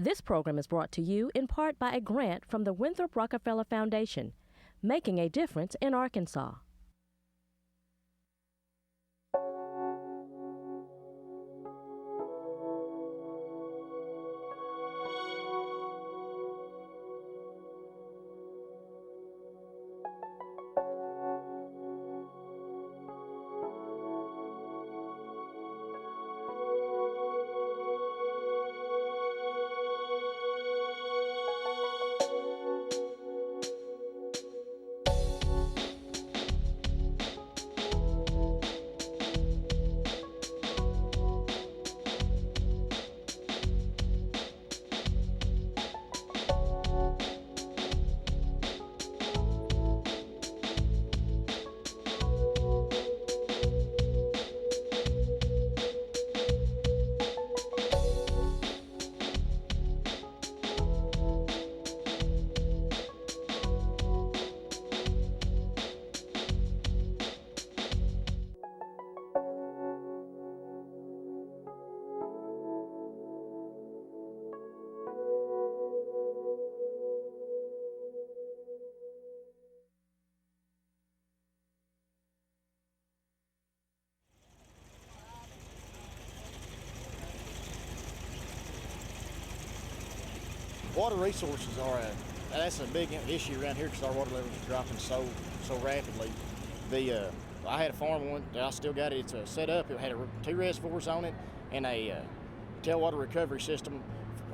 This program is brought to you in part by a grant from the Winthrop Rockefeller Foundation, making a difference in Arkansas. Water resources that's a big issue around here because our water levels are dropping so rapidly. I had a farm one that I still got it. It's set up. It had two reservoirs on it and a tailwater recovery system.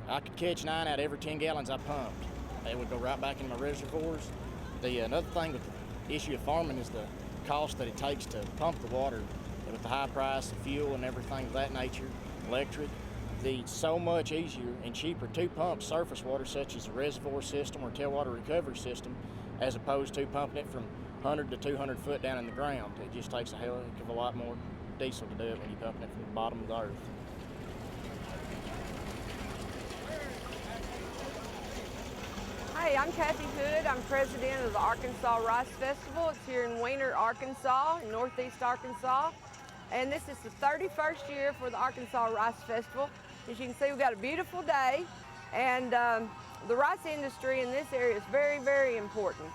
I could catch 9 out of every 10 gallons I pumped. It would go right back into my reservoirs. Another thing with the issue of farming is the cost that it takes to pump the water with the high price of fuel and everything of that nature, electric. It's so much easier and cheaper to pump surface water such as a reservoir system or tailwater recovery system as opposed to pumping it from 100 to 200 foot down in the ground. It just takes a hell of a lot more diesel to do it when you're pumping it from the bottom of the earth. Hey, I'm Kathy Hood. I'm president of the Arkansas Rice Festival. It's here in Weiner, Arkansas, in northeast Arkansas. And this is the 31st year for the Arkansas Rice Festival. As you can see, we've got a beautiful day, and the rice industry in this area is very, very important.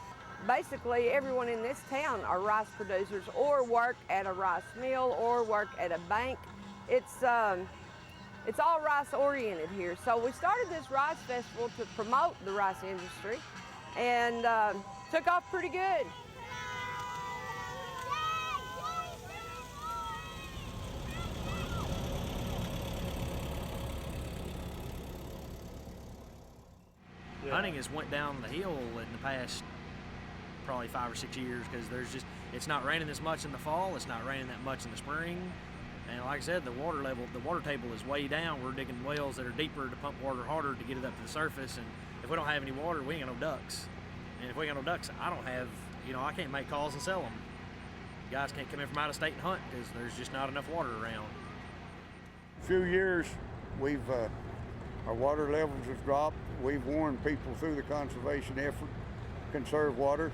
Basically, everyone in this town are rice producers or work at a rice mill or work at a bank. It's all rice oriented here. So we started this rice festival to promote the rice industry, and took off pretty good. Hunting has went down the hill in the past probably 5 or 6 years because it's not raining as much in the fall, it's not raining that much in the spring, and like I said, the water table is way down. We're digging wells that are deeper to pump water harder to get it up to the surface, and if we don't have any water, we ain't got no ducks. And if we ain't got no ducks, I can't make calls and sell them. Guys can't come in from out of state and hunt because there's just not enough water around. A few years, our water levels have dropped. We've warned people through the conservation effort, conserve water,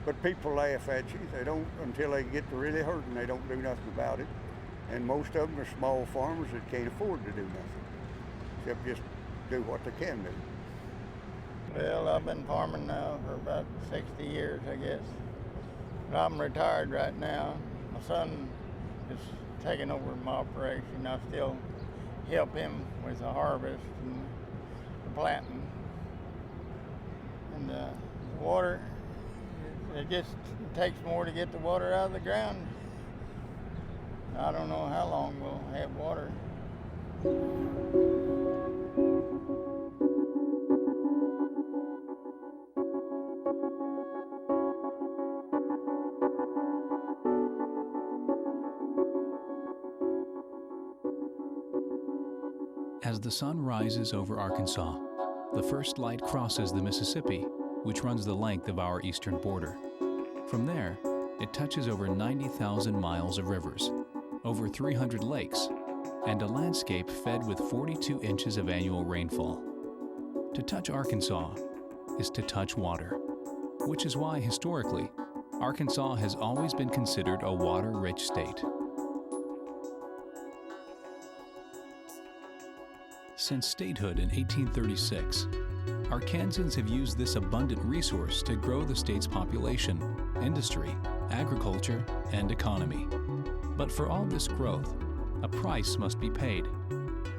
but people laugh at you. They don't, until they get to really hurting, they don't do nothing about it. And most of them are small farmers that can't afford to do nothing, except just do what they can do. Well, I've been farming now for about 60 years, I guess. But I'm retired right now. My son is taking over my operation. I still help him with the harvest and the planting. And the water, it takes more to get the water out of the ground. I don't know how long we'll have water. As the sun rises over Arkansas, the first light crosses the Mississippi, which runs the length of our eastern border. From there, it touches over 90,000 miles of rivers, over 300 lakes, and a landscape fed with 42 inches of annual rainfall. To touch Arkansas is to touch water, which is why, historically, Arkansas has always been considered a water-rich state. Since statehood in 1836, Arkansans have used this abundant resource to grow the state's population, industry, agriculture, and economy. But for all this growth, a price must be paid.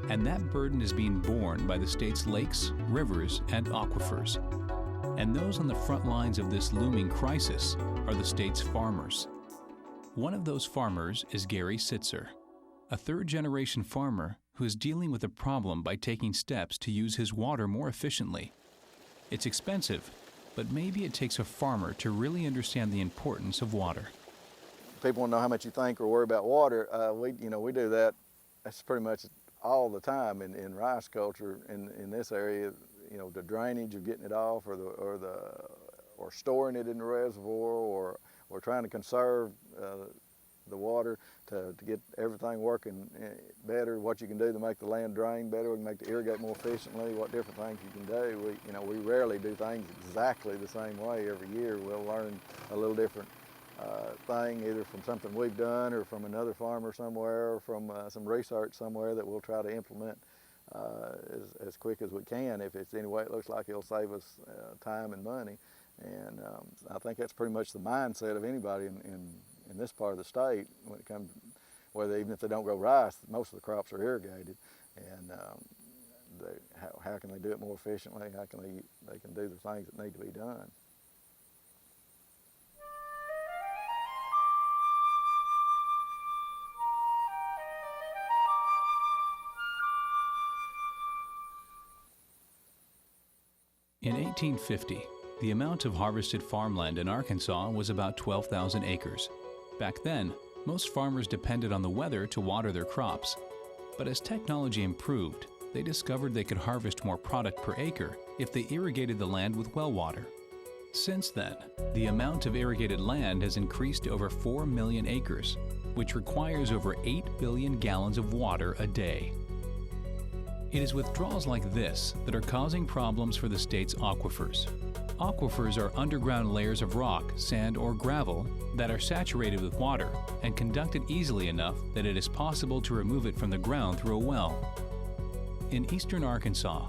And that burden is being borne by the state's lakes, rivers, and aquifers. And those on the front lines of this looming crisis are the state's farmers. One of those farmers is Gary Sitzer, a third-generation farmer who is dealing with a problem by taking steps to use his water more efficiently. It's expensive, but maybe it takes a farmer to really understand the importance of water. People want to know how much you think or worry about water. We do that. That's pretty much all the time in rice culture in this area. You know, the drainage of getting it off, or storing it in the reservoir, or trying to conserve the water to get everything working better. What you can do to make the land drain better, we can make it irrigate more efficiently. What different things you can do. We rarely do things exactly the same way every year. We'll learn a little different thing, either from something we've done or from another farmer somewhere, or from some research somewhere that we'll try to implement as quick as we can. If it's any way it looks like it'll save us time and money. And I think that's pretty much the mindset of anybody in this part of the state when it comes, whether even if they don't grow rice, most of the crops are irrigated. And how can they do it more efficiently? How can they can do the things that need to be done? In 1850, the amount of harvested farmland in Arkansas was about 12,000 acres. Back then, most farmers depended on the weather to water their crops. But as technology improved, they discovered they could harvest more product per acre if they irrigated the land with well water. Since then, the amount of irrigated land has increased to over 4 million acres, which requires over 8 billion gallons of water a day. It is withdrawals like this that are causing problems for the state's aquifers. Aquifers are underground layers of rock, sand, or gravel that are saturated with water and conducted easily enough that it is possible to remove it from the ground through a well. In eastern Arkansas,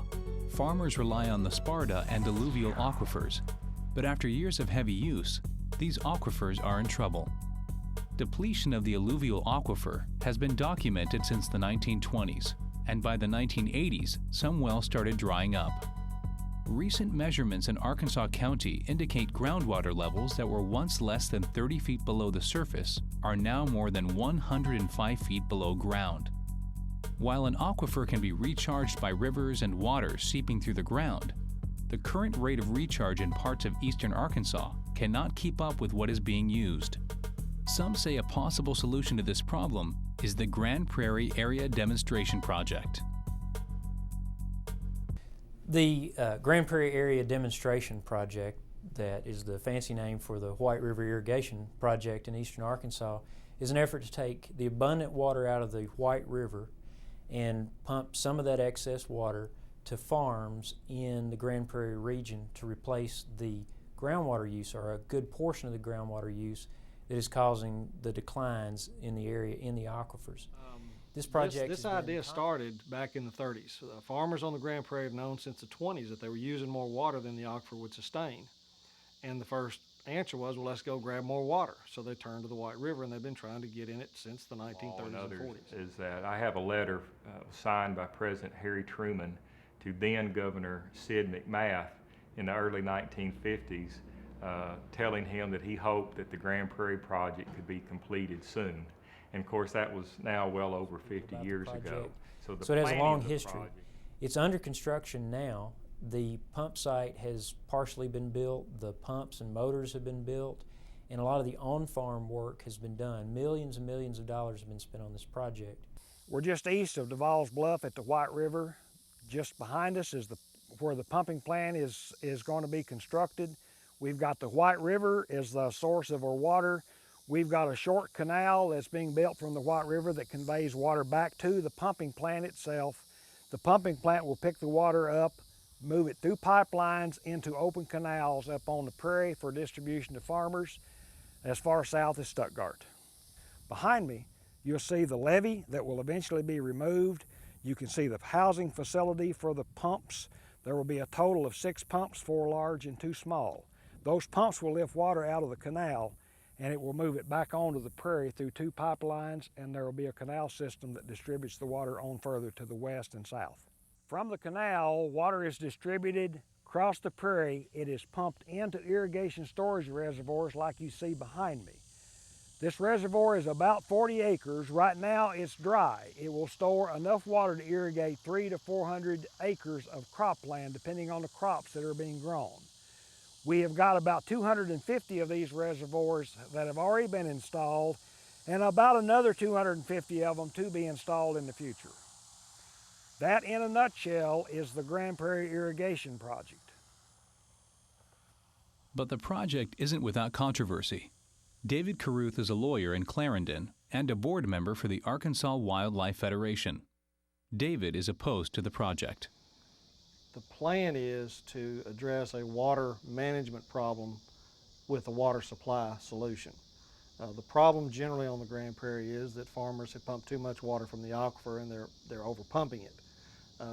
farmers rely on the Sparta and alluvial aquifers, but after years of heavy use, these aquifers are in trouble. Depletion of the alluvial aquifer has been documented since the 1920s, and by the 1980s, some wells started drying up. Recent measurements in Arkansas County indicate groundwater levels that were once less than 30 feet below the surface are now more than 105 feet below ground. While an aquifer can be recharged by rivers and water seeping through the ground, the current rate of recharge in parts of eastern Arkansas cannot keep up with what is being used. Some say a possible solution to this problem is the Grand Prairie Area Demonstration Project. The Grand Prairie Area Demonstration Project, that is the fancy name for the White River Irrigation Project in eastern Arkansas, is an effort to take the abundant water out of the White River and pump some of that excess water to farms in the Grand Prairie region to replace the groundwater use, or a good portion of the groundwater use that is causing the declines in the area, in the aquifers. This idea started back in the 30s. Farmers on the Grand Prairie have known since the 20s that they were using more water than the aquifer would sustain. And the first answer was, well, let's go grab more water. So they turned to the White River, and they've been trying to get in it since the 1930s and 40s. Is that I have a letter signed by President Harry Truman to then Governor Sid McMath in the early 1950s, telling him that he hoped that the Grand Prairie project could be completed soon. And of course, that was now well over 50 years ago. So it has a long history. It's under construction now. The pump site has partially been built, the pumps and motors have been built, and a lot of the on-farm work has been done. Millions and millions of dollars have been spent on this project. We're just east of Duval's Bluff at the White River. Just behind us is where the pumping plant is going to be constructed. We've got the White River as the source of our water. We've got a short canal that's being built from the White River that conveys water back to the pumping plant itself. The pumping plant will pick the water up, move it through pipelines into open canals up on the prairie for distribution to farmers as far south as Stuttgart. Behind me, you'll see the levee that will eventually be removed. You can see the housing facility for the pumps. There will be a total of 6 pumps, 4 large and 2 small. Those pumps will lift water out of the canal and it will move it back onto the prairie through 2 pipelines, and there will be a canal system that distributes the water on further to the west and south. From the canal, water is distributed across the prairie. It is pumped into irrigation storage reservoirs like you see behind me. This reservoir is about 40 acres. Right now it's dry. It will store enough water to irrigate 300 to 400 acres of cropland depending on the crops that are being grown. We have got about 250 of these reservoirs that have already been installed and about another 250 of them to be installed in the future. That, in a nutshell, is the Grand Prairie Irrigation Project. But the project isn't without controversy. David Carruth is a lawyer in Clarendon and a board member for the Arkansas Wildlife Federation. David is opposed to the project. The plan is to address a water management problem with a water supply solution. The problem generally on the Grand Prairie is that farmers have pumped too much water from the aquifer and they're over pumping it.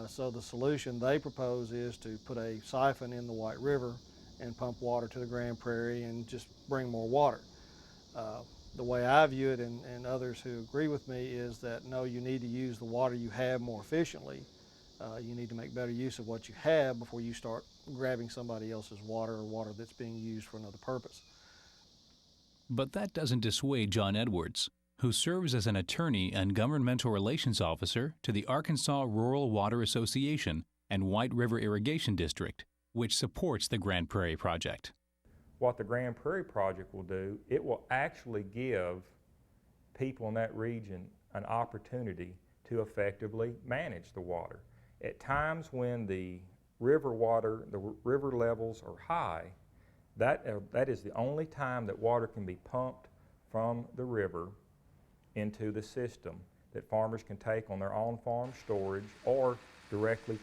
So the solution they propose is to put a siphon in the White River and pump water to the Grand Prairie and just bring more water. The way I view it, and others who agree with me, is that no, you need to use the water you have more efficiently. You need to make better use of what you have before you start grabbing somebody else's water or water that's being used for another purpose. But that doesn't dissuade John Edwards, who serves as an attorney and governmental relations officer to the Arkansas Rural Water Association and White River Irrigation District, which supports the Grand Prairie Project. What the Grand Prairie Project will do, it will actually give people in that region an opportunity to effectively manage the water. At times when the river levels are high, that is the only time that water can be pumped from the river into the system that farmers can take on their own farm storage or directly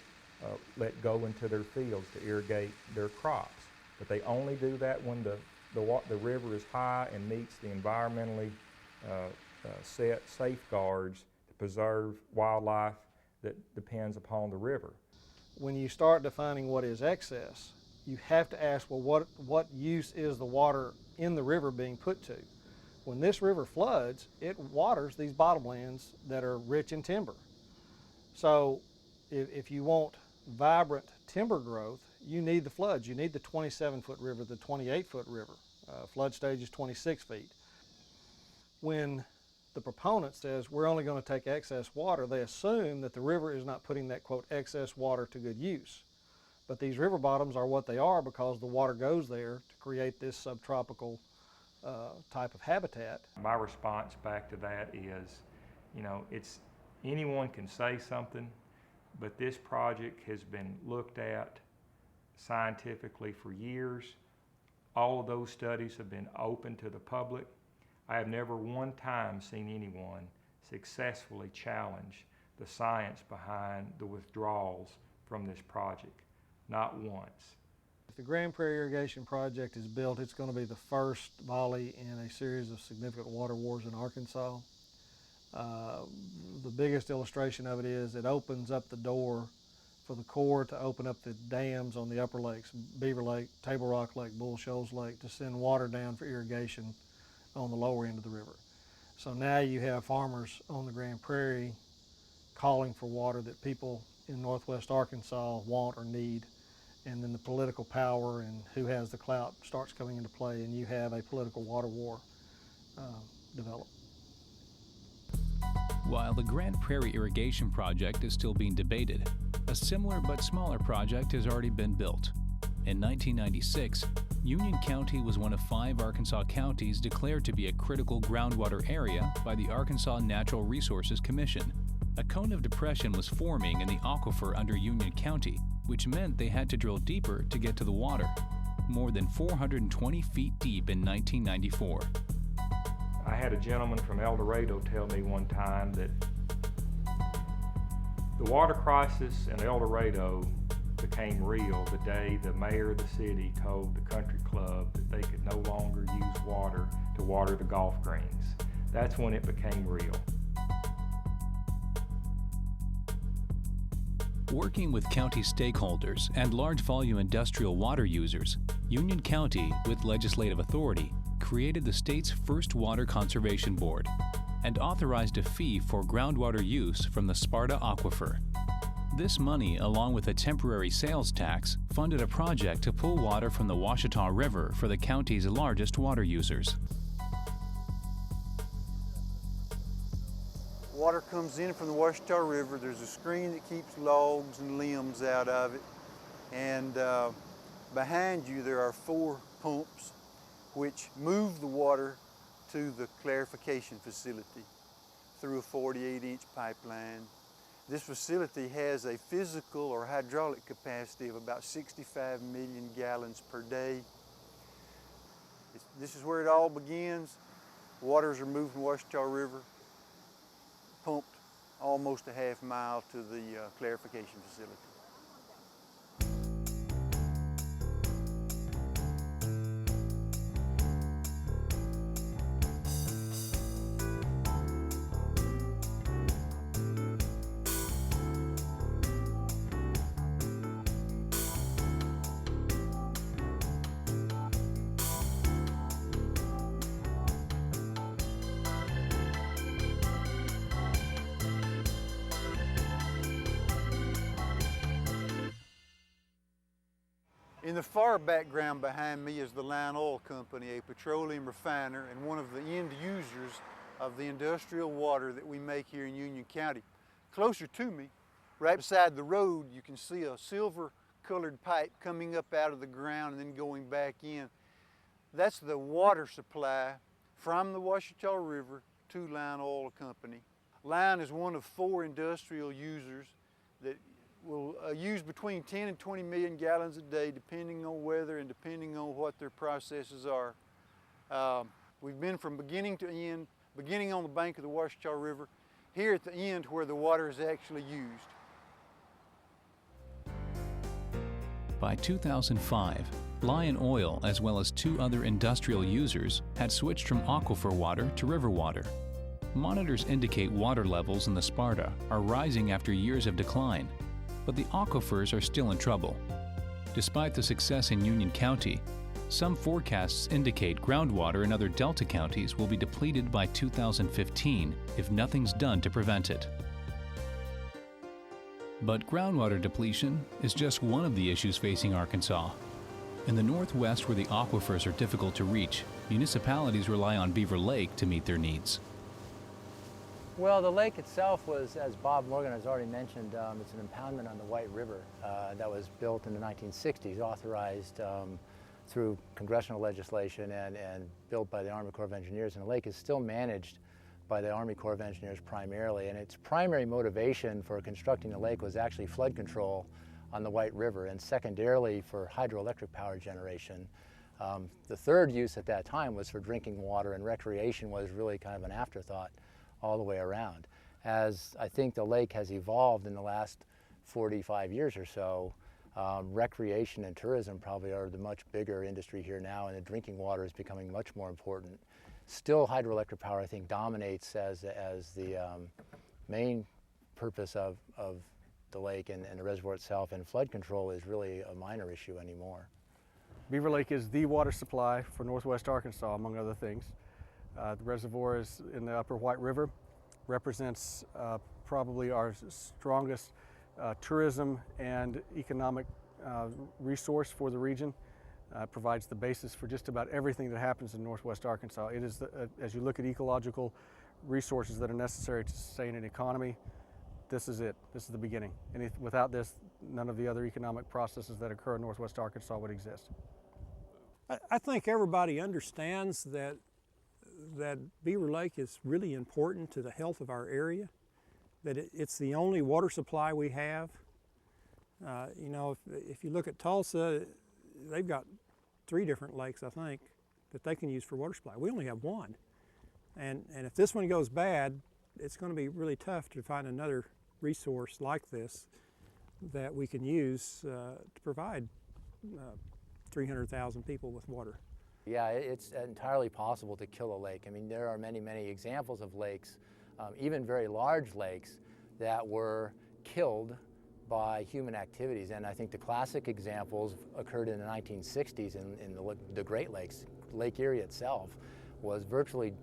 let go into their fields to irrigate their crops. But they only do that when the river is high and meets the environmentally set safeguards to preserve wildlife that depends upon the river. When you start defining what is excess, you have to ask, well, what use is the water in the river being put to? When this river floods, it waters these bottomlands that are rich in timber. So if you want vibrant timber growth, you need the floods. You need the 27-foot river, the 28-foot river. Flood stage is 26 feet. When the proponent says we're only going to take excess water, they assume that the river is not putting that, quote, excess water to good use. But these river bottoms are what they are because the water goes there to create this subtropical type of habitat. My response back to that is, anyone can say something, but this project has been looked at scientifically for years. All of those studies have been open to the public. I have never one time seen anyone successfully challenge the science behind the withdrawals from this project. Not once. If the Grand Prairie Irrigation Project is built, it's going to be the first volley in a series of significant water wars in Arkansas. The biggest illustration of it is it opens up the door for the Corps to open up the dams on the upper lakes, Beaver Lake, Table Rock Lake, Bull Shoals Lake, to send water down for irrigation on the lower end of the river. So now you have farmers on the Grand Prairie calling for water that people in northwest Arkansas want or need, and then the political power and who has the clout starts coming into play, and you have a political water war develop. While the Grand Prairie Irrigation Project is still being debated, a similar but smaller project has already been built. In 1996, Union County was one of 5 Arkansas counties declared to be a critical groundwater area by the Arkansas Natural Resources Commission. A cone of depression was forming in the aquifer under Union County, which meant they had to drill deeper to get to the water, more than 420 feet deep in 1994. I had a gentleman from El Dorado tell me one time that the water crisis in El Dorado became real the day the mayor of the city told the country club that they could no longer use water to water the golf greens. That's when it became real. Working with county stakeholders and large volume industrial water users, Union County, with legislative authority, created the state's first water conservation board and authorized a fee for groundwater use from the Sparta Aquifer. This money, along with a temporary sales tax, funded a project to pull water from the Ouachita River for the county's largest water users. Water comes in from the Ouachita River. There's a screen that keeps logs and limbs out of it. And behind you there are 4 pumps which move the water to the clarification facility through a 48-inch pipeline. This facility has a physical or hydraulic capacity of about 65 million gallons per day. This is where it all begins. Waters are moved from the Ouachita River, pumped almost a half mile to the clarification facility. In the far background behind me is the Line Oil Company, a petroleum refiner and one of the end users of the industrial water that we make here in Union County. Closer to me, right beside the road, you can see a silver-colored pipe coming up out of the ground and then going back in. That's the water supply from the Ouachita River to Line Oil Company. Line is one of 4 industrial users that will use between 10 and 20 million gallons a day, depending on weather and depending on what their processes are. We've been from beginning to end, beginning on the bank of the Ouachita River, here at the end where the water is actually used. By 2005, Lion Oil, as well as 2 other industrial users, had switched from aquifer water to river water. Monitors indicate water levels in the Sparta are rising after years of decline, but the aquifers are still in trouble. Despite the success in Union County, some forecasts indicate groundwater in other Delta counties will be depleted by 2015 if nothing's done to prevent it. But groundwater depletion is just one of the issues facing Arkansas. In the Northwest, where the aquifers are difficult to reach, municipalities rely on Beaver Lake to meet their needs. Well, the lake itself was, as Bob Morgan has already mentioned, it's an impoundment on the White River that was built in the 1960s, authorized through congressional legislation and built by the Army Corps of Engineers. And the lake is still managed by the Army Corps of Engineers primarily. And its primary motivation for constructing the lake was actually flood control on the White River and secondarily for hydroelectric power generation. The third use at that time was for drinking water, and recreation was really kind of an afterthought all the way around. As I think the lake has evolved in the last 45 years or so, recreation and tourism probably are the much bigger industry here now, and the drinking water is becoming much more important. Still, hydroelectric power, I think, dominates as the main purpose of the lake and the reservoir itself, and flood control is really a minor issue anymore. Beaver Lake is the water supply for Northwest Arkansas, among other things. The reservoir is in the upper White River, represents probably our strongest tourism and economic resource for the region. Provides the basis for just about everything that happens in Northwest Arkansas. It is, as you look at ecological resources that are necessary to sustain an economy, this is it. This is the beginning. And without this, none of the other economic processes that occur in Northwest Arkansas would exist. I think everybody understands that Beaver Lake is really important to the health of our area, that it's the only water supply we have. You know, if you look at Tulsa, they've got 3 different lakes, I think, that they can use for water supply. We only have 1. And if this one goes bad, it's going to be really tough to find another resource like this that we can use to provide 300,000 people with water. Yeah, it's entirely possible to kill a lake. I mean, there are many, many examples of lakes, even very large lakes, that were killed by human activities. And I think the classic examples occurred in the 1960s in the Great Lakes. Lake Erie itself was virtually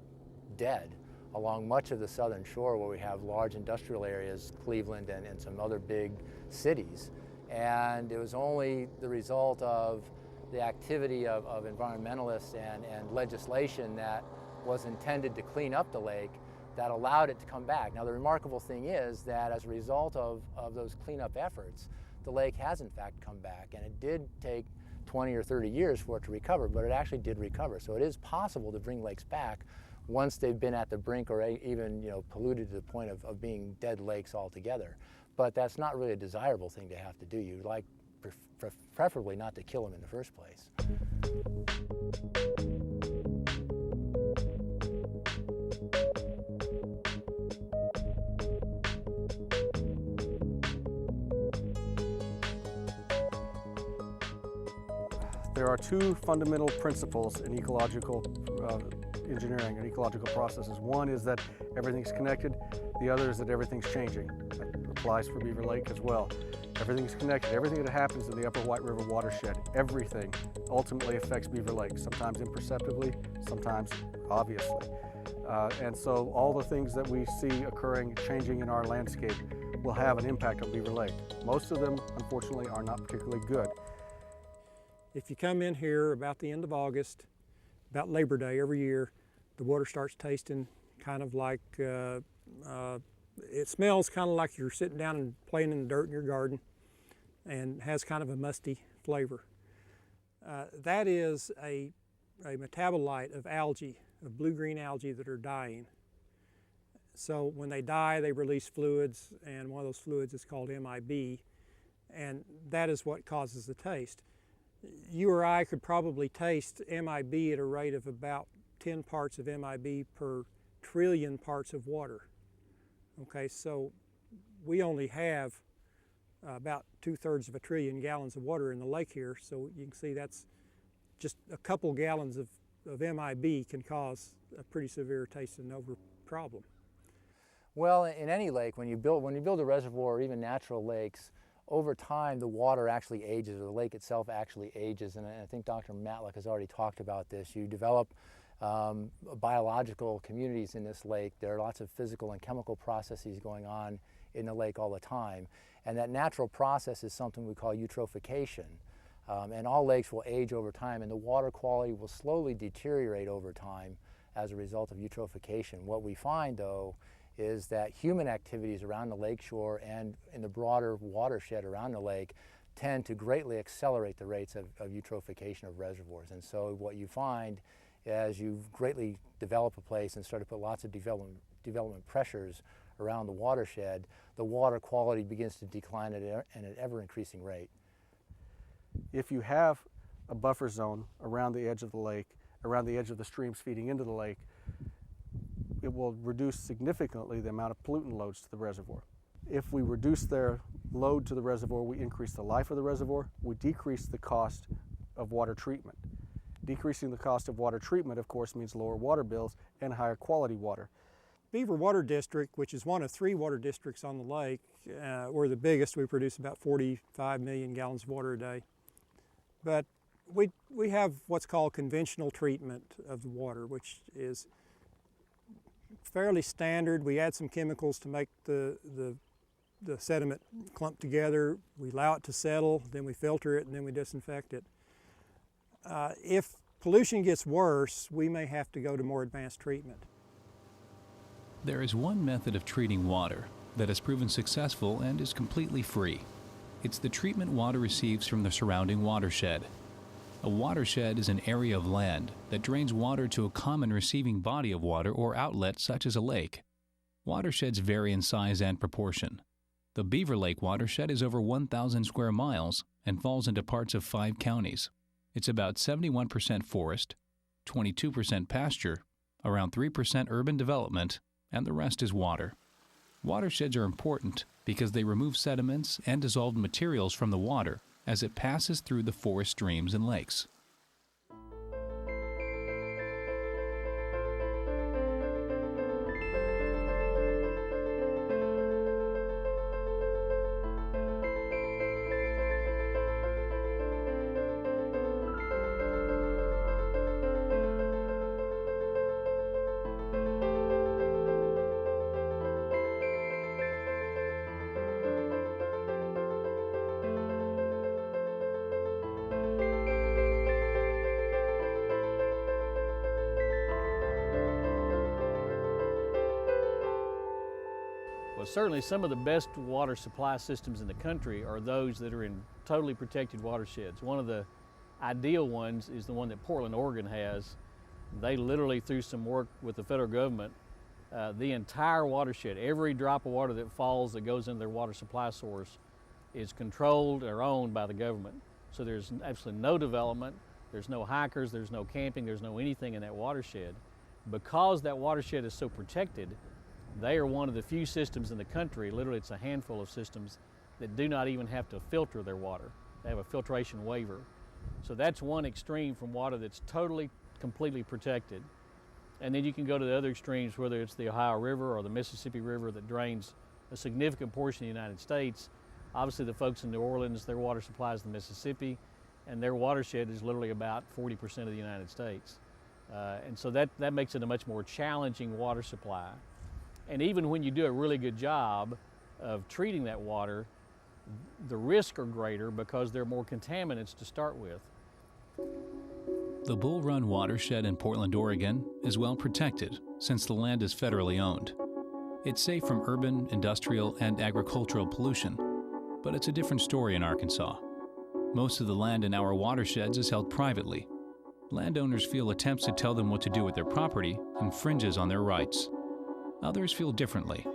dead along much of the southern shore, where we have large industrial areas, Cleveland and some other big cities. And it was only the result of the activity of environmentalists and legislation that was intended to clean up the lake that allowed it to come back. Now, the remarkable thing is that as a result of those cleanup efforts, the lake has in fact come back, and it did take 20 or 30 years for it to recover, but it actually did recover. So it is possible to bring lakes back once they've been at the brink or even polluted to the point of being dead lakes altogether. But that's not really a desirable thing to have to do. You'd like preferably not to kill them in the first place. There are two fundamental principles in ecological engineering and ecological processes. One is that everything's connected. The other is that everything's changing. That applies for Beaver Lake as well. Everything's connected. Everything that happens in the Upper White River watershed, everything ultimately affects Beaver Lake, sometimes imperceptibly, sometimes obviously. And so all the things that we see occurring, changing in our landscape, will have an impact on Beaver Lake. Most of them, unfortunately, are not particularly good. If you come in here about the end of August, about Labor Day every year, the water starts tasting kind of like, it smells kind of like you're sitting down and playing in the dirt in your garden, and has kind of a musty flavor. That is a metabolite of algae, of blue-green algae that are dying. So when they die, they release fluids, and one of those fluids is called MIB, and that is what causes the taste. You or I could probably taste MIB at a rate of about 10 parts of MIB per trillion parts of water. Okay, so we only have about 2/3 of a trillion gallons of water in the lake here, so you can see that's just a couple gallons of MIB can cause a pretty severe taste and over problem. Well, in any lake, when you build a reservoir or even natural lakes, over time the water actually ages, or the lake itself actually ages, and I think Dr. Matlock has already talked about this. You develop biological communities in this lake. There are lots of physical and chemical processes going on in the lake all the time, and that natural process is something we call eutrophication. And all lakes will age over time, and the water quality will slowly deteriorate over time as a result of eutrophication. What we find, though, is that human activities around the lakeshore and in the broader watershed around the lake tend to greatly accelerate the rates of eutrophication of reservoirs. And so what you find as you greatly develop a place and start to put lots of development pressures around the watershed, the water quality begins to decline at an ever-increasing rate. If you have a buffer zone around the edge of the lake, around the edge of the streams feeding into the lake, it will reduce significantly the amount of pollutant loads to the reservoir. If we reduce their load to the reservoir, we increase the life of the reservoir, we decrease the cost of water treatment. Decreasing the cost of water treatment, of course, means lower water bills and higher quality water. Beaver Water District, which is one of 3 water districts on the lake, we're the biggest. We produce about 45 million gallons of water a day. But we have what's called conventional treatment of the water, which is fairly standard. We add some chemicals to make the sediment clump together. We allow it to settle, then we filter it, and then we disinfect it. If pollution gets worse, we may have to go to more advanced treatment. There is one method of treating water that has proven successful and is completely free. It's the treatment water receives from the surrounding watershed. A watershed is an area of land that drains water to a common receiving body of water or outlet such as a lake. Watersheds vary in size and proportion. The Beaver Lake watershed is over 1,000 square miles and falls into parts of 5 counties. It's about 71% forest, 22% pasture, around 3% urban development, and the rest is water. Watersheds are important because they remove sediments and dissolved materials from the water as it passes through the forest streams and lakes. Well, certainly some of the best water supply systems in the country are those that are in totally protected watersheds. One of the ideal ones is the one that Portland, Oregon has. They literally, through some work with the federal government, the entire watershed, every drop of water that falls that goes into their water supply source is controlled or owned by the government. So there's absolutely no development, there's no hikers, there's no camping, there's no anything in that watershed. Because that watershed is so protected, they are one of the few systems in the country, literally it's a handful of systems, that do not even have to filter their water. They have a filtration waiver. So that's one extreme from water that's totally, completely protected. And then you can go to the other extremes, whether it's the Ohio River or the Mississippi River that drains a significant portion of the United States. Obviously the folks in New Orleans, their water supply is the Mississippi, and their watershed is literally about 40% of the United States. And so that makes it a much more challenging water supply. And even when you do a really good job of treating that water, the risks are greater because there are more contaminants to start with. The Bull Run watershed in Portland, Oregon is well protected since the land is federally owned. It's safe from urban, industrial, and agricultural pollution, but it's a different story in Arkansas. Most of the land in our watersheds is held privately. Landowners feel attempts to tell them what to do with their property infringes on their rights. Others feel differently.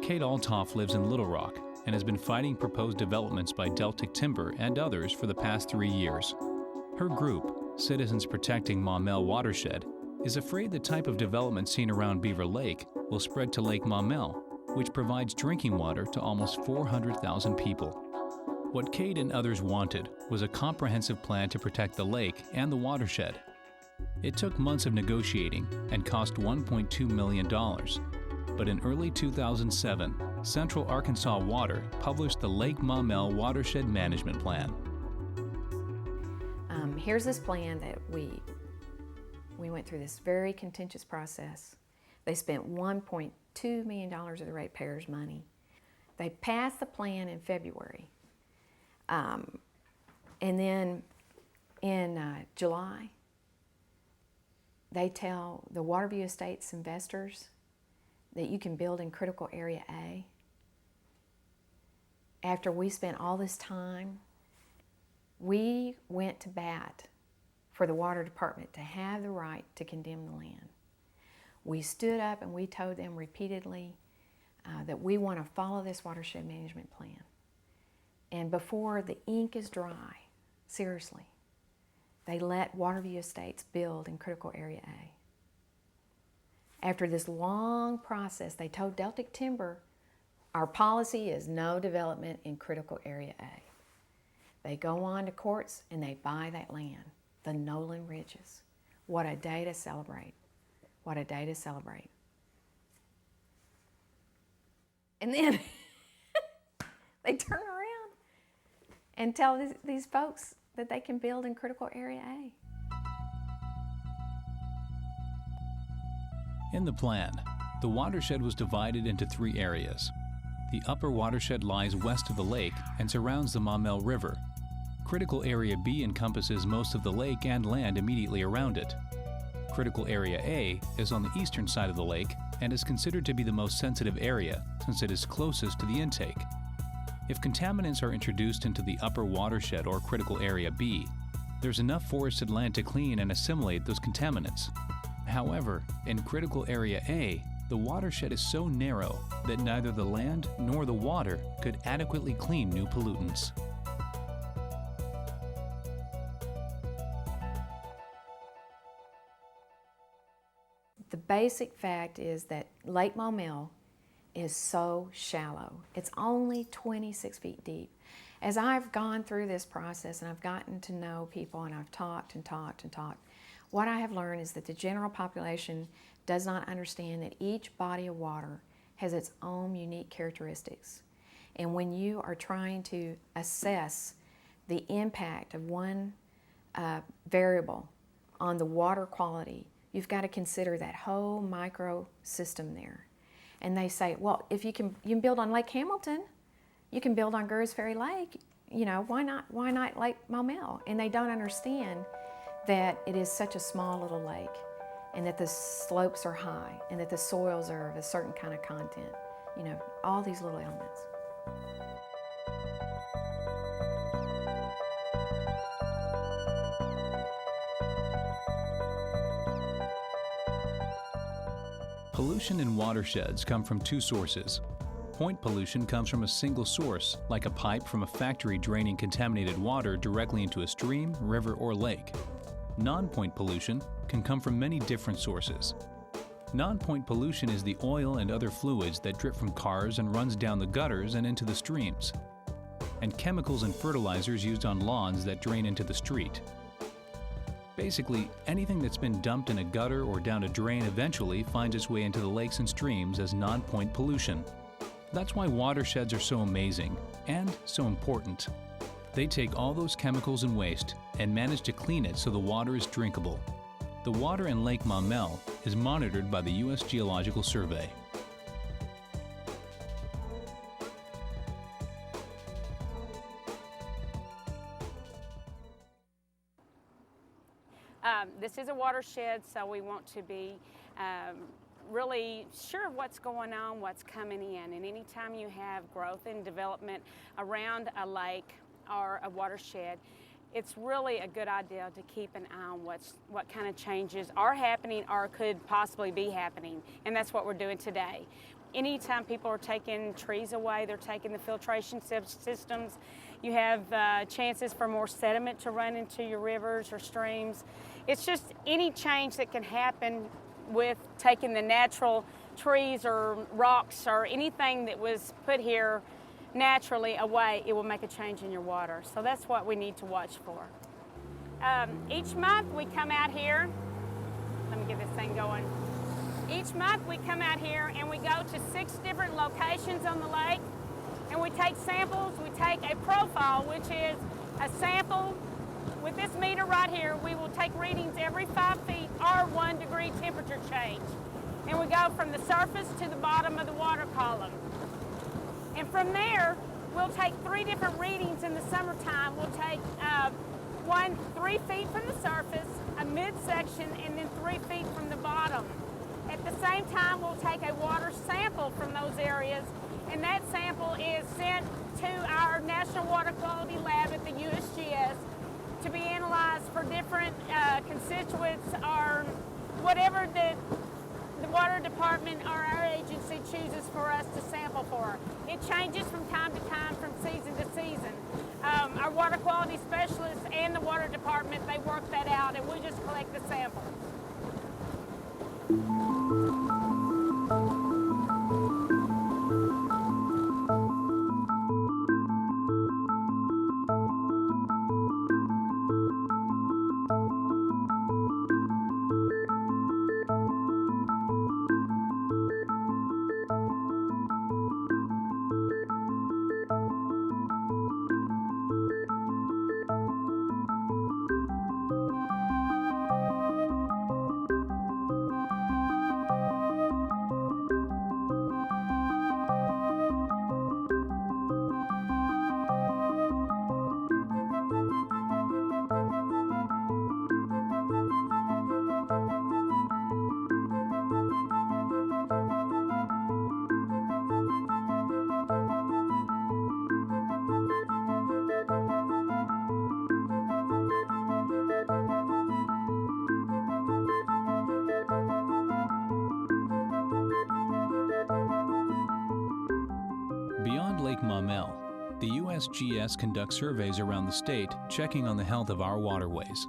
Kate Altoff lives in Little Rock and has been fighting proposed developments by Deltic Timber and others for the past 3 years. Her group, Citizens Protecting Maumelle Watershed, is afraid the type of development seen around Beaver Lake will spread to Lake Maumelle, which provides drinking water to almost 400,000 people. What Kate and others wanted was a comprehensive plan to protect the lake and the watershed. It took months of negotiating and cost $1.2 million. But in early 2007, Central Arkansas Water published the Lake Maumelle Watershed Management Plan. Here's this plan that we went through this very contentious process. They spent $1.2 million of the ratepayers' money. They passed the plan in February. And then in July, they tell the Waterview Estates investors that you can build in critical area A. After we spent all this time, we went to bat for the water department to have the right to condemn the land. We stood up and we told them repeatedly that we want to follow this watershed management plan. And before the ink is dry, seriously, they let Waterview Estates build in critical area A. After this long process, they told Deltic Timber, our policy is no development in critical area A. They go on to courts and they buy that land, the Nolan Ridges. What a day to celebrate. What a day to celebrate. And then they turn around and tell these folks that they can build in critical area A. In the plan, the watershed was divided into 3 areas. The upper watershed lies west of the lake and surrounds the Maumelle River. Critical Area B encompasses most of the lake and land immediately around it. Critical Area A is on the eastern side of the lake and is considered to be the most sensitive area since it is closest to the intake. If contaminants are introduced into the upper watershed or Critical Area B, there's enough forested land to clean and assimilate those contaminants. However, in Critical Area A, the watershed is so narrow that neither the land nor the water could adequately clean new pollutants. The basic fact is that Lake Maumelle is so shallow. It's only 26 feet deep. As I've gone through this process and I've gotten to know people and I've talked and talked and talked, what I have learned is that the general population does not understand that each body of water has its own unique characteristics. And when you are trying to assess the impact of one variable on the water quality, you've got to consider that whole micro system there. And they say, well, if you can build on Lake Hamilton, you can build on Gurus Ferry Lake, you know, why not Lake Maumelle? And they don't understand that it is such a small little lake and that the slopes are high and that the soils are of a certain kind of content. you know, all these little elements. Pollution in watersheds come from two sources. Point pollution comes from a single source, like a pipe from a factory draining contaminated water directly into a stream, river, or lake. Non-point pollution can come from many different sources. Non-point pollution is the oil and other fluids that drip from cars and runs down the gutters and into the streams, and chemicals and fertilizers used on lawns that drain into the street. Basically, anything that's been dumped in a gutter or down a drain eventually finds its way into the lakes and streams as non-point pollution. That's why watersheds are so amazing and so important. They take all those chemicals and waste and manage to clean it so the water is drinkable. The water in Lake Maumelle is monitored by the U.S. Geological Survey. This is a watershed, so we want to be really sure of what's going on, what's coming in. And anytime you have growth and development around a lake or a watershed, it's really a good idea to keep an eye on what kind of changes are happening or could possibly be happening. And that's what we're doing today. Anytime people are taking trees away, they're taking the filtration systems. You have chances for more sediment to run into your rivers or streams. It's just any change that can happen with taking the natural trees or rocks or anything that was put here naturally away, it will make a change in your water. So that's what we need to watch for. Each month we come out here, let me get this thing going. Each month we come out here and we go to 6 different locations on the lake, and we take samples. We take a profile, which is a sample. With this meter right here, we will take readings every 5 feet or 1 degree temperature change. And we go from the surface to the bottom of the water column. And from there, we'll take 3 different readings in the summertime. We'll take 3 feet from the surface, a midsection, and then 3 feet from the bottom. At the same time, we'll take a water sample from those areas, and that sample is sent to our National Water Quality Lab at the USGS to be analyzed for different constituents or whatever the water department or our agency chooses for us to sample for. It changes from time to time, from season to season. Our water quality specialists and the water department, they work that out, and we just collect the sample. Beyond Lake Maumelle, the USGS conducts surveys around the state checking on the health of our waterways.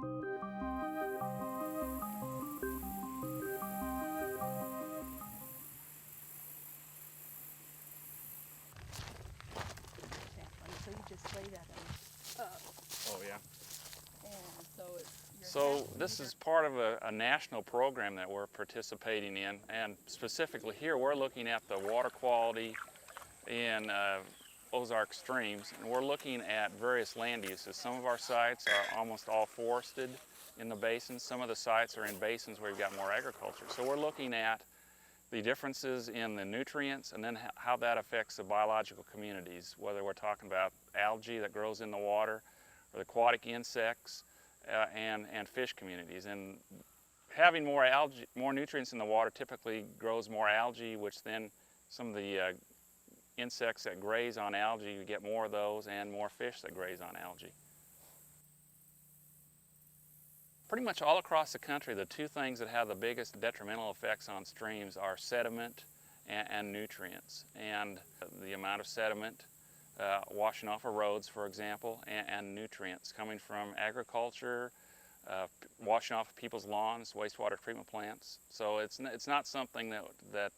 Oh, yeah. So this is part of a national program that we're participating in, and specifically here we're looking at the water quality in Ozark streams, and we're looking at various land uses. Some of our sites are almost all forested in the basins. Some of the sites are in basins where we've got more agriculture. So we're looking at the differences in the nutrients and then how that affects the biological communities, whether we're talking about algae that grows in the water or the aquatic insects and fish communities. And having more nutrients in the water typically grows more algae, which then some of the insects that graze on algae, you get more of those, and more fish that graze on algae. Pretty much all across the country, the two things that have the biggest detrimental effects on streams are sediment and nutrients. And the amount of sediment washing off of roads, for example, and nutrients coming from agriculture, washing off people's lawns, wastewater treatment plants. So it's not something that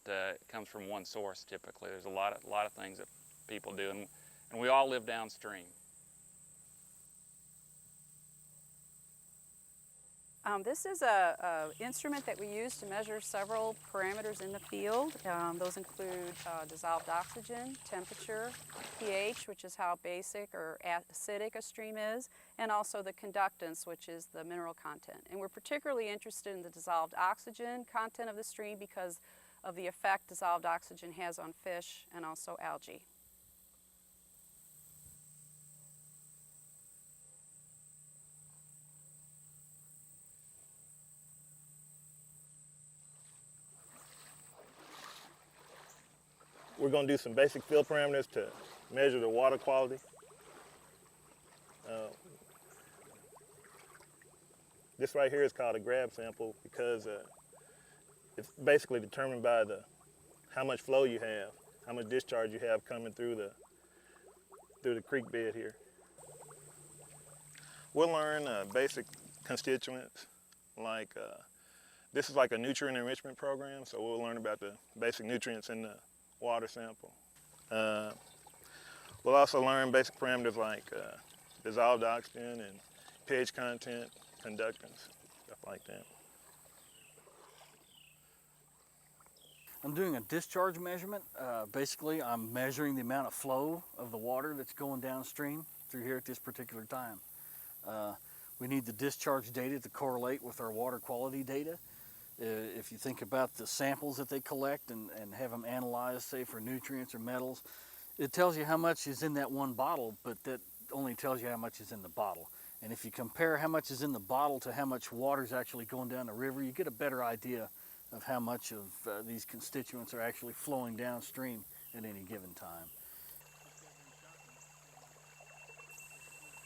comes from one source typically. There's a lot of things that people do, and we all live downstream. This is an instrument that we use to measure several parameters in the field. Those include dissolved oxygen, temperature, pH, which is how basic or acidic a stream is, and also the conductance, which is the mineral content. And we're particularly interested in the dissolved oxygen content of the stream because of the effect dissolved oxygen has on fish and also algae. We're going to do some basic field parameters to measure the water quality. This right here is called a grab sample because it's basically determined by how much flow you have, how much discharge you have coming through the creek bed here. We'll learn basic constituents like this is like a nutrient enrichment program, so we'll learn about the basic nutrients in the water sample. We'll also learn basic parameters like dissolved oxygen and pH content, conductance, stuff like that. I'm doing a discharge measurement. Basically, I'm measuring the amount of flow of the water that's going downstream through here at this particular time. We need the discharge data to correlate with our water quality data. If you think about the samples that they collect and have them analyzed, say for nutrients or metals, it tells you how much is in that one bottle, but that only tells you how much is in the bottle. And if you compare how much is in the bottle to how much water is actually going down the river, you get a better idea of how much of these constituents are actually flowing downstream at any given time.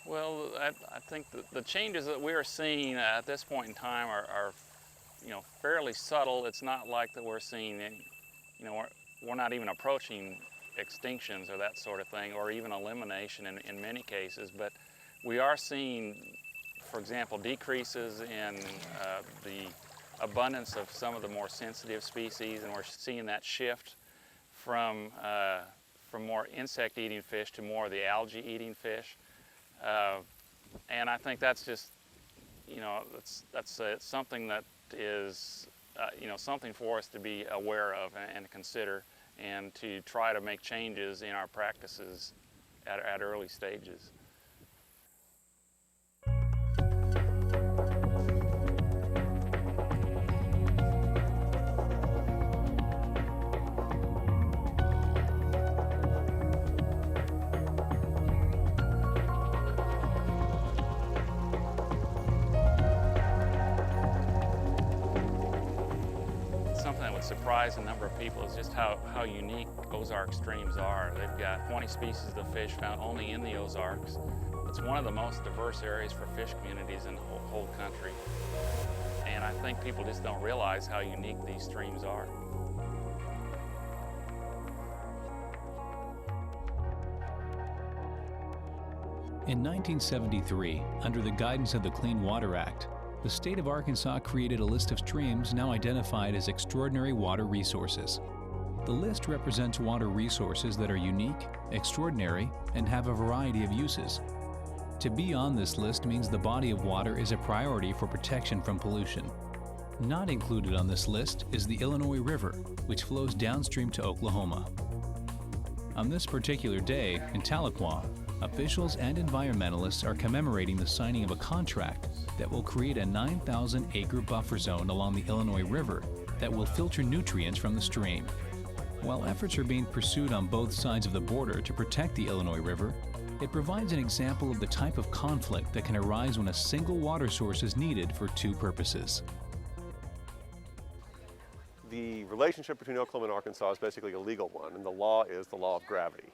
Well, I think the changes that we are seeing at this point in time are fairly subtle. It's not like that we're seeing any, we're not even approaching extinctions or that sort of thing, or even elimination in many cases, but we are seeing, for example, decreases in the abundance of some of the more sensitive species, and we're seeing that shift from more insect-eating fish to more of the algae-eating fish. And I think that's just, that's something that is, something for us to be aware of and consider, and to try to make changes in our practices at early stages. Surprise a number of people is just how unique Ozark streams are. They've got 20 species of fish found only in the Ozarks. It's one of the most diverse areas for fish communities in the whole country. And I think people just don't realize how unique these streams are. In 1973, under the guidance of the Clean Water Act, the state of Arkansas created a list of streams now identified as extraordinary water resources. The list represents water resources that are unique, extraordinary, and have a variety of uses. To be on this list means the body of water is a priority for protection from pollution. Not included on this list is the Illinois River, which flows downstream to Oklahoma. On this particular day in Tahlequah, officials and environmentalists are commemorating the signing of a contract that will create a 9,000-acre buffer zone along the Illinois River that will filter nutrients from the stream. While efforts are being pursued on both sides of the border to protect the Illinois River, it provides an example of the type of conflict that can arise when a single water source is needed for two purposes. the relationship between Oklahoma and Arkansas is basically a legal one, and the law is the law of gravity.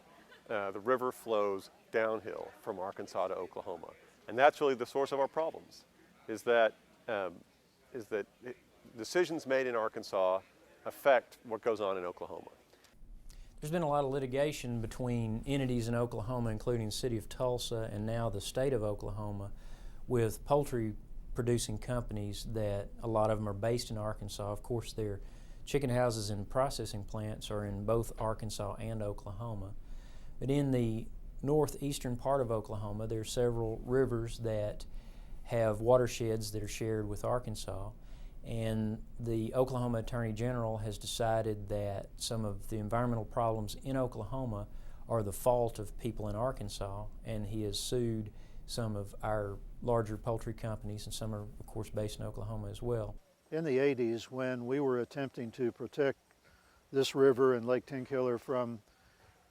The river flows downhill from Arkansas to Oklahoma, and that's really the source of our problems, is that decisions made in Arkansas affect what goes on in Oklahoma. There's been a lot of litigation between entities in Oklahoma, including the city of Tulsa and now the state of Oklahoma, with poultry producing companies that a lot of them are based in Arkansas. Of course, their chicken houses and processing plants are in both Arkansas and Oklahoma. But in the northeastern part of Oklahoma, there are several rivers that have watersheds that are shared with Arkansas. And the Oklahoma Attorney General has decided that some of the environmental problems in Oklahoma are the fault of people in Arkansas, and he has sued some of our larger poultry companies, and some are, of course, based in Oklahoma as well. In the 80s, when we were attempting to protect this river and Lake Tenkiller from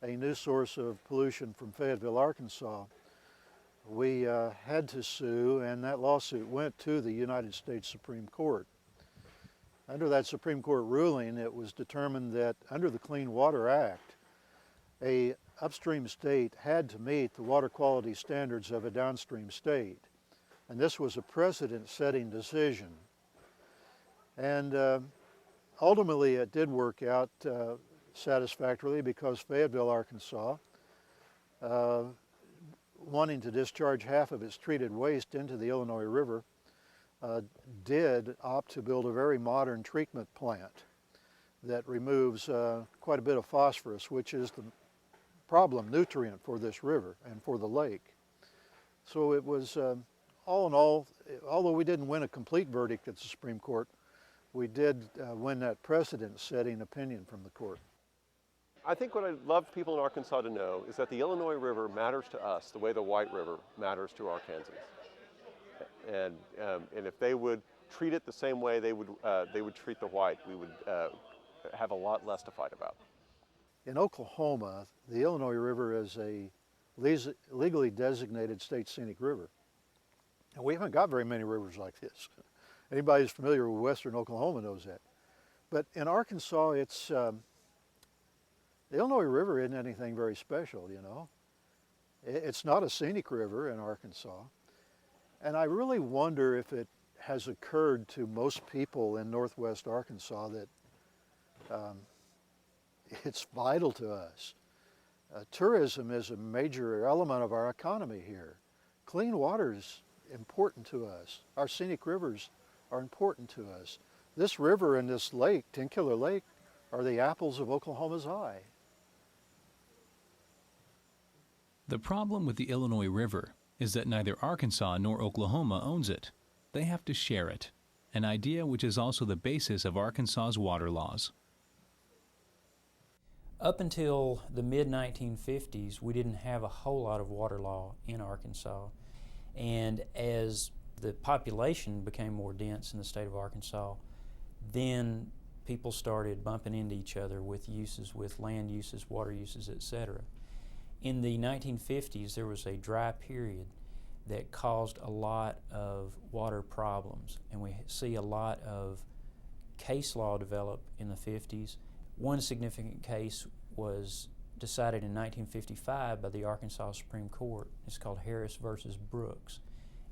a new source of pollution from Fayetteville, Arkansas, we had to sue, and that lawsuit went to the United States Supreme Court. Under that Supreme Court ruling, it was determined that under the Clean Water Act, a upstream state had to meet the water quality standards of a downstream state. And this was a precedent-setting decision. And ultimately it did work out satisfactorily, because Fayetteville, Arkansas, wanting to discharge half of its treated waste into the Illinois River, did opt to build a very modern treatment plant that removes quite a bit of phosphorus, which is the problem nutrient for this river and for the lake. So it was, all in all, although we didn't win a complete verdict at the Supreme Court, we did win that precedent-setting opinion from the court. I think what I'd love people in Arkansas to know is that the Illinois River matters to us the way the White River matters to Arkansans. And if they would treat it the same way they would treat the White, we would have a lot less to fight about. In Oklahoma, the Illinois River is a legally designated state scenic river. And we haven't got very many rivers like this. Anybody who's familiar with western Oklahoma knows that. But in Arkansas, it's, the Illinois River isn't anything very special, you know. It's not a scenic river in Arkansas. And I really wonder if it has occurred to most people in northwest Arkansas that it's vital to us. Tourism is a major element of our economy here. Clean water is important to us. Our scenic rivers are important to us. This river and this lake, Tenkiller Lake, are the apples of Oklahoma's eye. The problem with the Illinois River is that neither Arkansas nor Oklahoma owns it. They have to share it, an idea which is also the basis of Arkansas's water laws. Up until the mid-1950s, we didn't have a whole lot of water law in Arkansas. And as the population became more dense in the state of Arkansas, then people started bumping into each other with uses, with land uses, water uses, etc. In the 1950s, there was a dry period that caused a lot of water problems, and we see a lot of case law develop in the 50s. One significant case was decided in 1955 by the Arkansas Supreme Court. It's called Harris versus Brooks.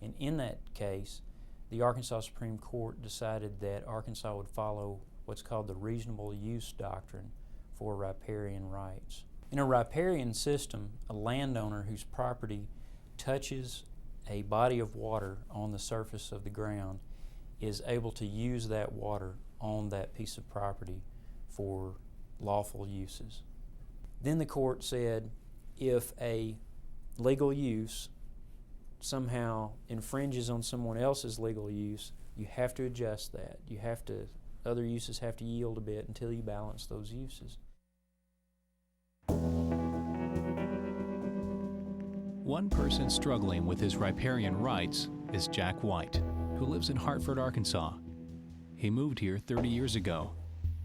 And in that case, the Arkansas Supreme Court decided that Arkansas would follow what's called the reasonable use doctrine for riparian rights. In a riparian system, a landowner whose property touches a body of water on the surface of the ground is able to use that water on that piece of property for lawful uses. Then the court said if a legal use somehow infringes on someone else's legal use, you have to adjust that. Other uses have to yield a bit until you balance those uses. One person struggling with his riparian rights is Jack White, who lives in Hartford, Arkansas. He moved here 30 years ago,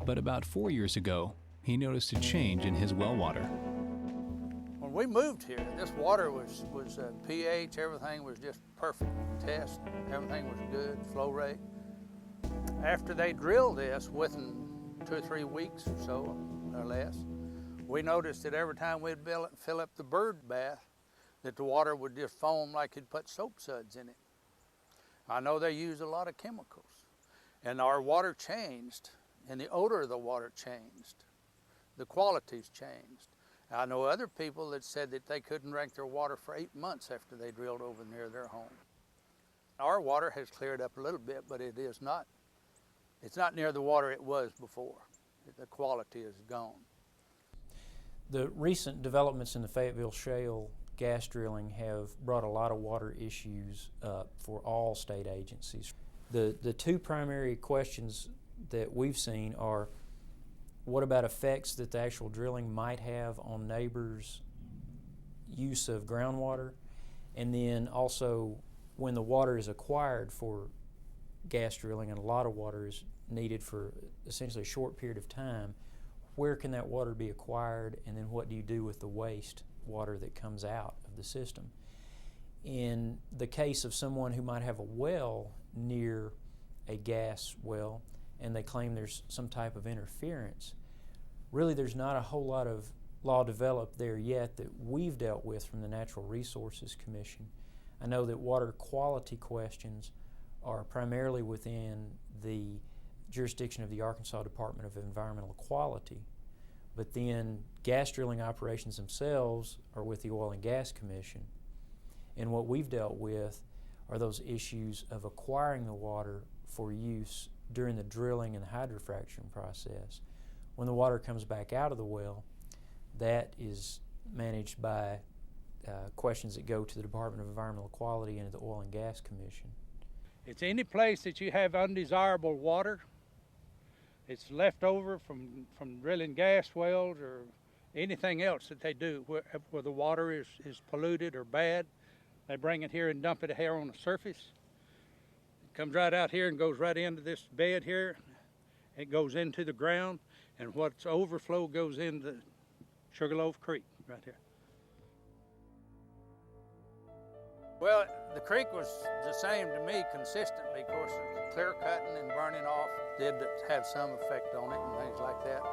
but about 4 years ago, he noticed a change in his well water. When we moved here, this water was pH, everything was just perfect. Test, everything was good, flow rate. After they drilled this, within 2 or 3 weeks or so, or less, we noticed that every time we'd fill up the bird bath, that the water would just foam like you'd put soap suds in it. I know they use a lot of chemicals. And our water changed, and the odor of the water changed. The quality's changed. I know other people that said that they couldn't drink their water for 8 months after they drilled over near their home. Our water has cleared up a little bit, but it's not near the water it was before. The quality is gone. The recent developments in the Fayetteville shale gas drilling have brought a lot of water issues up for all state agencies. The two primary questions that we've seen are, what about effects that the actual drilling might have on neighbors' use of groundwater? And then also, when the water is acquired for gas drilling, and a lot of water is needed for essentially a short period of time, where can that water be acquired, and then what do you do with the waste water that comes out of the system? In the case of someone who might have a well near a gas well and they claim there's some type of interference, really there's not a whole lot of law developed there yet that we've dealt with from the Natural Resources Commission. I know that water quality questions are primarily within the jurisdiction of the Arkansas Department of Environmental Quality, but then gas drilling operations themselves are with the Oil and Gas Commission. And what we've dealt with are those issues of acquiring the water for use during the drilling and the hydrofracturing process. When the water comes back out of the well, that is managed by questions that go to the Department of Environmental Quality and the Oil and Gas Commission. It's any place that you have undesirable water. It's left over from drilling gas wells or anything else that they do where the water is polluted or bad. They bring it here and dump it here on the surface. It comes right out here and goes right into this bed here. It goes into the ground, and what's overflow goes into Sugarloaf Creek right here. Well, the creek was the same to me consistently. Of course, the clear cutting and burning off did have some effect on it and things like that.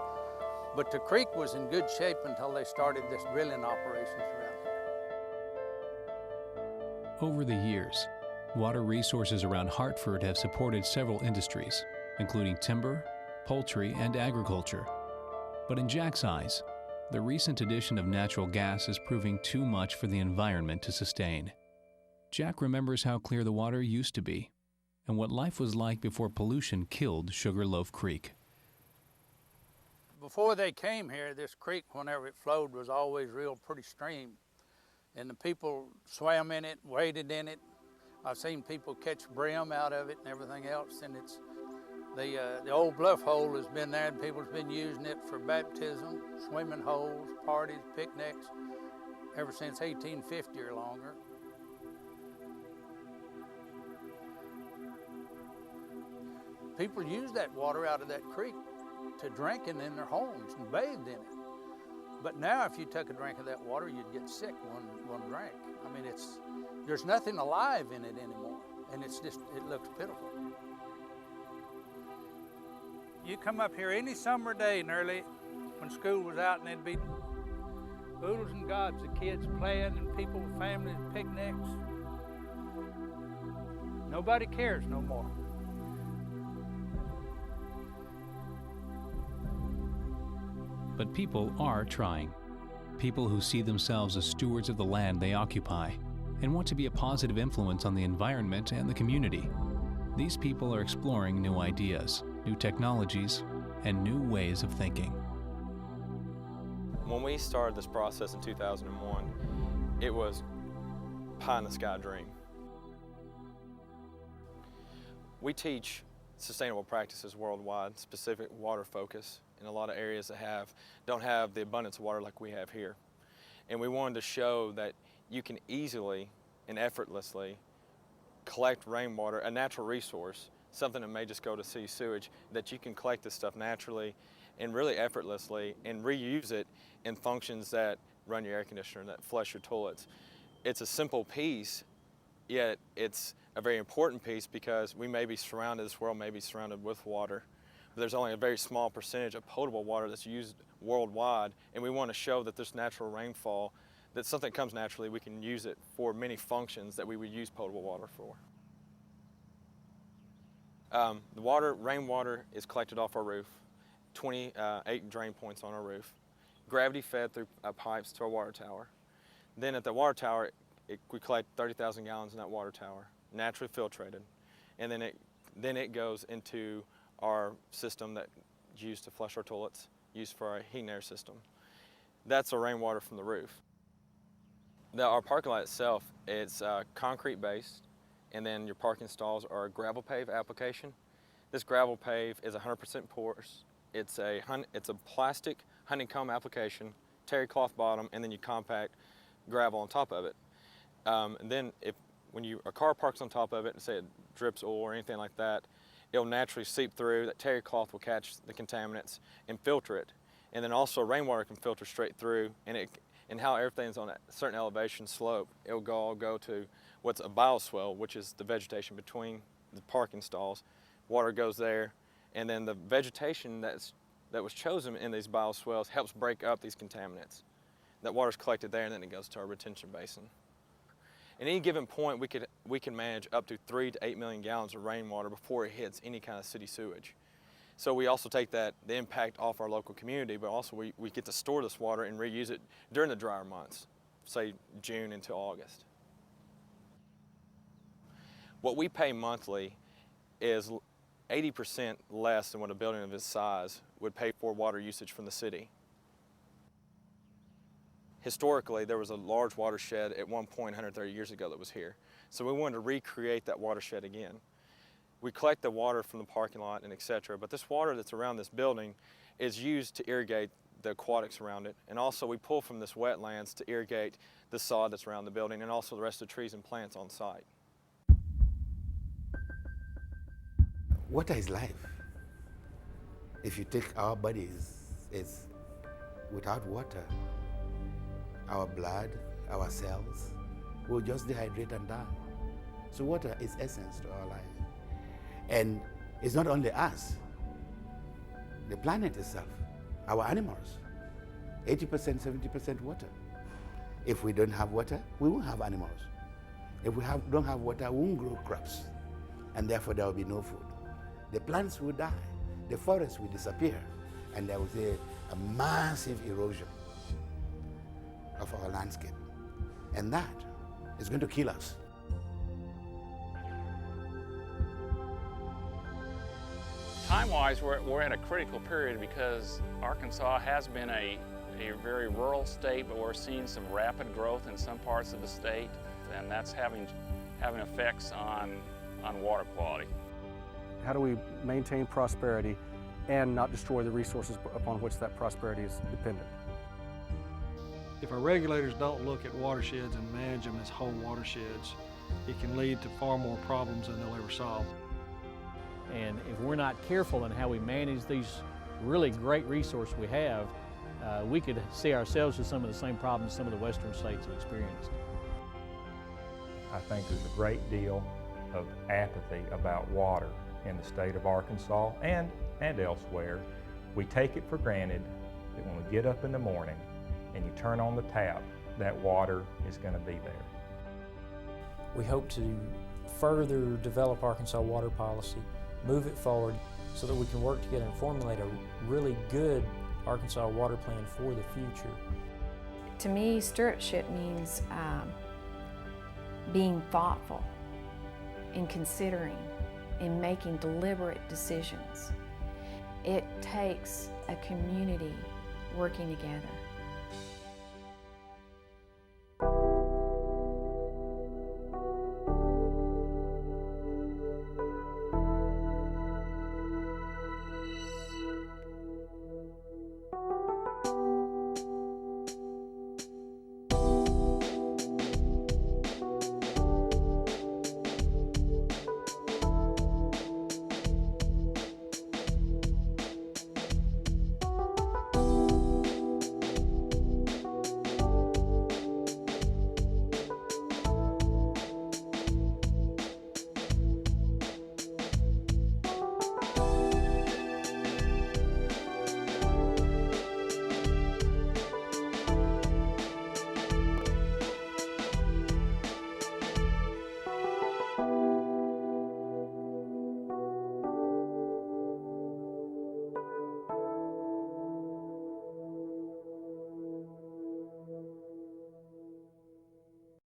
But the creek was in good shape until they started this drilling operations around here. Over the years, water resources around Hartford have supported several industries, including timber, poultry, and agriculture. But in Jack's eyes, the recent addition of natural gas is proving too much for the environment to sustain. Jack remembers how clear the water used to be and what life was like before pollution killed Sugarloaf Creek. Before they came here, this creek, whenever it flowed, was always real pretty stream. And the people swam in it, waded in it. I've seen people catch brim out of it and everything else. And it's the old bluff hole has been there, and people's been using it for baptism, swimming holes, parties, picnics, ever since 1850 or longer. People use that water out of that creek to drink in their homes and bathed in it. But now if you took a drink of that water, you'd get sick one drink. I mean, there's nothing alive in it anymore, and it looks pitiful. You come up here any summer day nearly when school was out, and there'd be oodles and gobs of kids playing and people with families, picnics. Nobody cares no more. But people are trying. People who see themselves as stewards of the land they occupy and want to be a positive influence on the environment and the community. These people are exploring new ideas, new technologies, and new ways of thinking. When we started this process in 2001, it was pie-in-the-sky dream. We teach sustainable practices worldwide, specific water focus in a lot of areas that don't have the abundance of water like we have here. And we wanted to show that you can easily and effortlessly collect rainwater, a natural resource, something that may just go to city sewage, that you can collect this stuff naturally and really effortlessly and reuse it in functions that run your air conditioner, that flush your toilets. It's a simple piece, yet it's a very important piece because we may be surrounded, this world may be surrounded with water, there's only a very small percentage of potable water that's used worldwide, and we want to show that this natural rainfall, that something comes naturally, we can use it for many functions that we would use potable water for. The rainwater is collected off our roof, 28 drain points on our roof, gravity fed through pipes to our water tower. Then at the water tower, we collect 30,000 gallons in that water tower, naturally filtrated, and then it goes into our system that's used to flush our toilets, used for our heat and air system. That's our rainwater from the roof. Our parking lot itself, it's concrete based, and then your parking stalls are a gravel pave application. This gravel pave is 100% porous. It's a plastic honeycomb application, terry cloth bottom, and then you compact gravel on top of it. And then when a car parks on top of it and say it drips oil or anything like that, it'll naturally seep through. That terry cloth will catch the contaminants and filter it. And then also rainwater can filter straight through, and how everything's on a certain elevation slope, it'll all go to what's a bioswale, which is the vegetation between the parking stalls. Water goes there, and then the vegetation that was chosen in these bioswales helps break up these contaminants. That water's collected there, and then it goes to our retention basin. At any given point, we can manage up to 3 to 8 million gallons of rainwater before it hits any kind of city sewage. So we also take the impact off our local community, but also we get to store this water and reuse it during the drier months, say June into August. What we pay monthly is 80% less than what a building of this size would pay for water usage from the city. Historically, there was a large watershed at one point 130 years ago that was here. So we wanted to recreate that watershed again. We collect the water from the parking lot and et cetera, but this water that's around this building is used to irrigate the aquatics around it. And also we pull from this wetlands to irrigate the sod that's around the building and also the rest of the trees and plants on site. Water is life. If you take our bodies, it's without water, our blood, our cells will just dehydrate and die. So water is essence to our life. And it's not only us, the planet itself, our animals, 80%, 70% water. If we don't have water, we won't have animals. If we don't have water, we won't grow crops, and therefore there will be no food. The plants will die, the forests will disappear, and there will be a massive erosion of our landscape. And that is going to kill us. Time-wise, we're at a critical period because Arkansas has been a very rural state, but we're seeing some rapid growth in some parts of the state, and that's having effects on water quality. How do we maintain prosperity and not destroy the resources upon which that prosperity is dependent? If our regulators don't look at watersheds and manage them as whole watersheds, it can lead to far more problems than they'll ever solve. And if we're not careful in how we manage these really great resources we have, we could see ourselves with some of the same problems some of the western states have experienced. I think there's a great deal of apathy about water in the state of Arkansas and elsewhere. We take it for granted that when we get up in the morning and you turn on the tap, that water is going to be there. We hope to further develop Arkansas water policy, move it forward so that we can work together and formulate a really good Arkansas water plan for the future. To me, stewardship means being thoughtful in considering and making deliberate decisions. It takes a community working together.